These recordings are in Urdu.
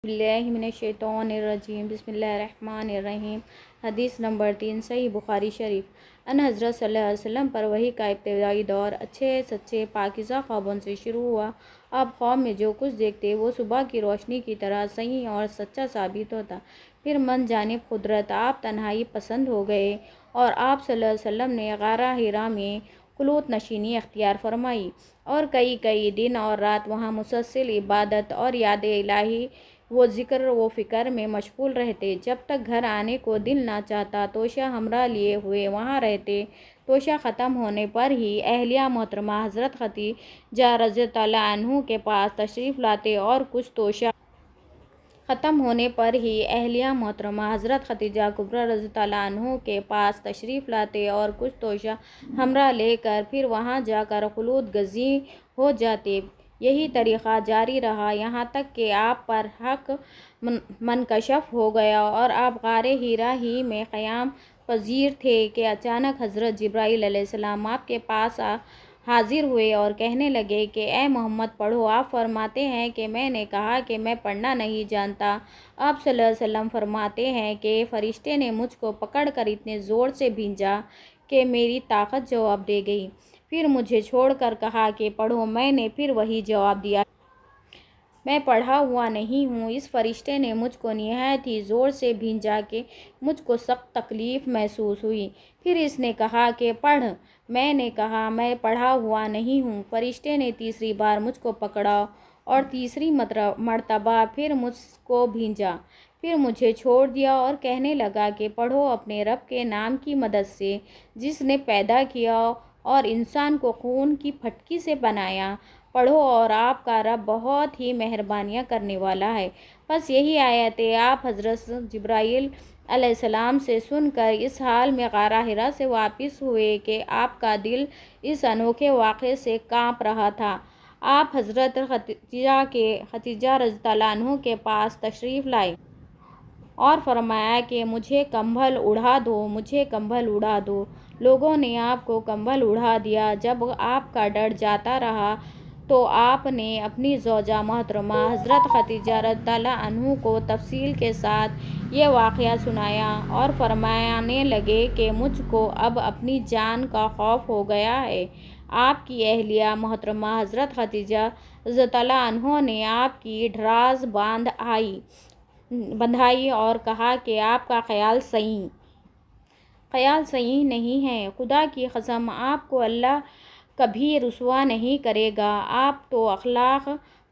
باللہ من الشیطان الرجیم بسم اللہ الرحمن الرحیم۔ حدیث نمبر 3 صحیح بخاری شریف۔ ان حضرت صلی اللہ علیہ وسلم پر وحی کا ابتدائی دور اچھے سچے پاکیزہ خوابوں سے شروع ہوا۔ آپ خواب میں جو کچھ دیکھتے وہ صبح کی روشنی کی طرح صحیح اور سچا ثابت ہوتا۔ پھر من جانب قدرت آپ تنہائی پسند ہو گئے اور آپ صلی اللہ علیہ وسلم نے غار حرا میں خلوت نشینی اختیار فرمائی اور کئی دن اور رات وہاں مسلسل عبادت اور یاد الہی و ذکر و فکر میں مشغول رہتے جب تک گھر آنے کو دل نہ چاہتا۔ توشہ ہمراہ لیے ہوئے وہاں رہتے۔ توشہ ختم ہونے پر ہی اہلیہ محترمہ حضرت خدیجہ رضی اللہ عنہ کے پاس تشریف لاتے اور کچھ توشہ ختم ہونے پر ہی اہلیہ محترمہ حضرت خدیجہ کبریٰ رضی اللہ عنہ کے پاس تشریف لاتے اور کچھ توشہ ہمراہ لے کر پھر وہاں جا کر خلوت گزین ہو جاتے۔ یہی طریقہ جاری رہا یہاں تک کہ آپ پر حق منکشف ہو گیا اور آپ غار حرا ہی میں قیام پذیر تھے کہ اچانک حضرت جبرائیل علیہ السلام آپ کے پاس حاضر ہوئے اور کہنے لگے کہ اے محمد پڑھو۔ آپ فرماتے ہیں کہ میں نے کہا کہ میں پڑھنا نہیں جانتا۔ آپ صلی اللہ علیہ وسلم فرماتے ہیں کہ فرشتے نے مجھ کو پکڑ کر اتنے زور سے بھینچا کہ میری طاقت جواب دے گئی۔ پھر مجھے چھوڑ کر کہا کہ پڑھو۔ میں نے پھر وہی جواب دیا میں پڑھا ہوا نہیں ہوں۔ اس فرشتے نے مجھ کو نہایت ہی زور سے بھینچا کہ مجھ کو سخت تکلیف محسوس ہوئی۔ پھر اس نے کہا کہ پڑھ۔ میں نے کہا میں پڑھا ہوا نہیں ہوں۔ فرشتے نے تیسری بار مجھ کو پکڑا اور تیسری مرتبہ پھر مجھ کو بھینچا۔ پھر مجھے چھوڑ دیا اور کہنے لگا کہ پڑھو اپنے رب کے نام کی مدد سے جس نے پیدا کیا اور انسان کو خون کی پھٹکی سے بنایا۔ پڑھو اور آپ کا رب بہت ہی مہربانیاں کرنے والا ہے۔ بس یہی آیتیں آپ حضرت جبرائیل علیہ السلام سے سن کر اس حال میں غار حرا سے واپس ہوئے کہ آپ کا دل اس انوکھے واقعے سے کانپ رہا تھا۔ آپ حضرت خدیجہ رضی اللہ عنہ کے پاس تشریف لائے اور فرمایا کہ مجھے کمبل اڑا دو، مجھے کمبل اڑا دو۔ لوگوں نے آپ کو کمبل اڑا دیا۔ جب آپ کا ڈر جاتا رہا تو آپ نے اپنی زوجہ محترمہ حضرت خدیجہ رضی اللہ عنہ کو تفصیل کے ساتھ یہ واقعہ سنایا اور فرمانے لگے کہ مجھ کو اب اپنی جان کا خوف ہو گیا ہے۔ آپ کی اہلیہ محترمہ حضرت خدیجہ رضی اللہ عنہ نے آپ کی دراز بندھائی اور کہا کہ آپ کا خیال صحیح نہیں ہے۔ خدا کی قسم آپ کو اللہ کبھی رسوا نہیں کرے گا۔ آپ تو اخلاق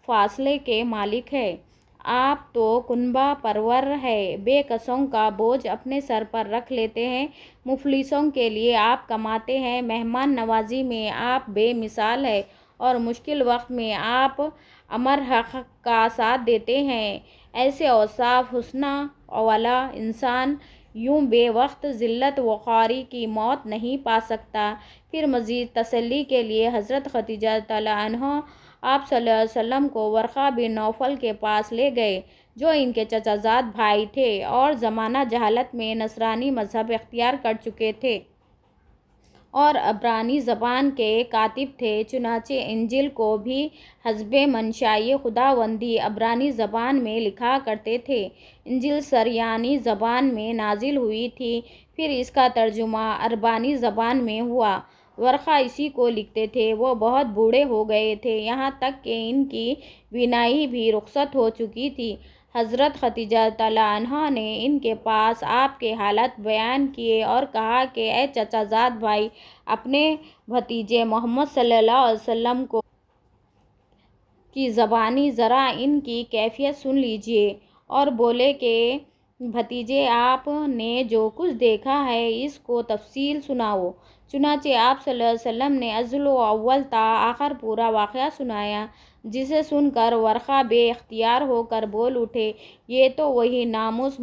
فاضلہ کے مالک ہیں۔ آپ تو کنبہ پرور ہیں۔ بے کسوں کا بوجھ اپنے سر پر رکھ لیتے ہیں۔ مفلسوں کے لیے آپ کماتے ہیں۔ مہمان نوازی میں آپ بے مثال ہیں اور مشکل وقت میں آپ امر حق کا ساتھ دیتے ہیں۔ ایسے اوصاف حسنہ والا انسان یوں بے وقت ذلت و خواری کی موت نہیں پا سکتا۔ پھر مزید تسلی کے لیے حضرت خدیجہ رضی اللہ عنہا آپ صلی اللہ علیہ وسلم کو ورقہ بن نوفل کے پاس لے گئے جو ان کے چچا زاد بھائی تھے اور زمانہ جہالت میں نصرانی مذہب اختیار کر چکے تھے اور عبرانی زبان کے کاتب تھے۔ چنانچہ انجیل کو بھی حسب منشاء خداوندی عبرانی زبان میں لکھا کرتے تھے۔ انجیل سریانی زبان میں نازل ہوئی تھی، پھر اس کا ترجمہ عبرانی زبان میں ہوا۔ ورقہ اسی کو لکھتے تھے۔ وہ بہت بوڑھے ہو گئے تھے یہاں تک کہ ان کی بینائی بھی رخصت ہو چکی تھی۔ حضرت خدیجہ رضی اللہ عنہا نے ان کے پاس آپ کے حالات بیان کیے اور کہا کہ اے چچا زاد بھائی، اپنے بھتیجے محمد صلی اللہ علیہ وسلم کی زبانی ذرا ان کی کیفیت سن لیجیے۔ اور بولے کہ بھتیجے آپ نے جو کچھ دیکھا ہے اس کو تفصیل سناؤ۔ چنانچہ آپ صلی اللہ علیہ وسلم نے ازل و اول تا آخر پورا واقعہ سنایا، جسے سن کر ورقہ بے اختیار ہو کر بول اٹھے، یہ تو وہی ناموس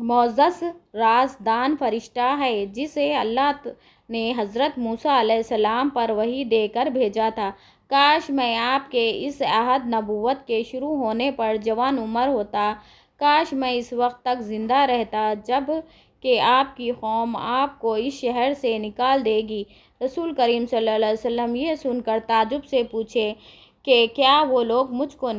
معزز رازدان فرشتہ ہے جسے اللہ نے حضرت موسیٰ علیہ السلام پر وحی دے کر بھیجا تھا۔ کاش میں آپ کے اس عہد نبوت کے شروع ہونے پر جوان عمر ہوتا۔ کاش میں اس وقت تک زندہ رہتا جب کہ آپ کی قوم آپ کو اس شہر سے نکال دے گی۔ رسول کریم صلی اللہ علیہ وسلم یہ سن کر تعجب سے پوچھے کہ کیا وہ لوگ مجھ کو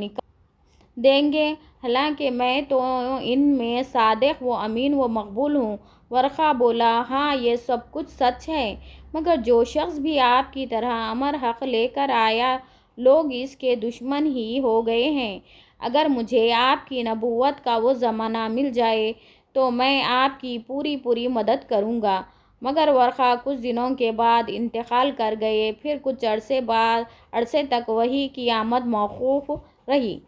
دیں گے، حالانکہ میں تو ان میں صادق و امین و مقبول ہوں۔ ورقہ بولا، ہاں یہ سب کچھ سچ ہے، مگر جو شخص بھی آپ کی طرح امر حق لے کر آیا لوگ اس کے دشمن ہی ہو گئے ہیں۔ اگر مجھے آپ کی نبوت کا وہ زمانہ مل جائے تو میں آپ کی پوری مدد کروں گا۔ مگر ورقہ کچھ دنوں کے بعد انتقال کر گئے، پھر کچھ عرصے تک وحی کی آمد موقوف رہی۔